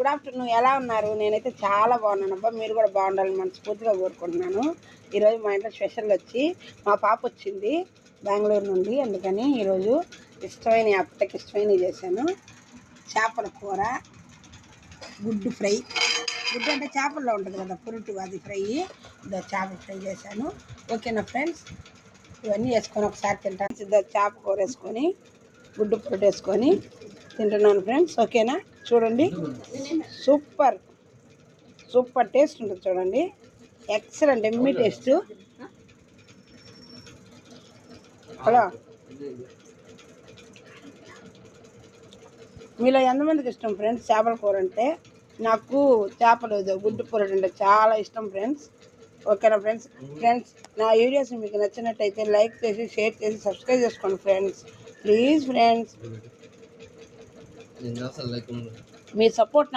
Good afternoon, ఎలా ఉన్నారు? నేనైతే చాలా బాగున్నాను అబ్బా. మీరు కూడా బాగుండాలని మనస్ఫూర్తిగా కోరుకుంటున్నాను. ఈరోజు మా ఇంట్లో స్పెషల్ వచ్చి మా పాప వచ్చింది బెంగళూరు నుండి, అందుకని ఈరోజు అప్పటికి ఇష్టమైనవి చేశాను. చేపల కూర, గుడ్డు ఫ్రై. గుడ్డు అంటే చేపల్లో ఉంటుంది కదా, పురుటు, అది ఫ్రై. చేపల ఫ్రై చేశాను. ఓకేనా ఫ్రెండ్స్? ఇవన్నీ వేసుకొని ఒకసారి తింటాను. చేప కూర వేసుకొని గుడ్డు పురుటు వేసుకొని తింటున్నాను ఫ్రెండ్స్. ఓకేనా? చూడండి, సూపర్ సూపర్ టేస్ట్ ఉంటుంది చూడండి. ఎక్సలెంట్, ఎమ్మి టేస్ట్. హలో, మీలో ఎంతమందికి ఇష్టం ఫ్రెండ్స్ చేపల కూర అంటే? నాకు చేపలు గుడ్డు పురుటు అంటే చాలా ఇష్టం ఫ్రెండ్స్. ఓకేనా ఫ్రెండ్స్? నా వీడియోస్ మీకు నచ్చినట్టయితే లైక్ చేసి, షేర్ చేసి, సబ్స్క్రైబ్ చేసుకోండి friends. Please friends, me support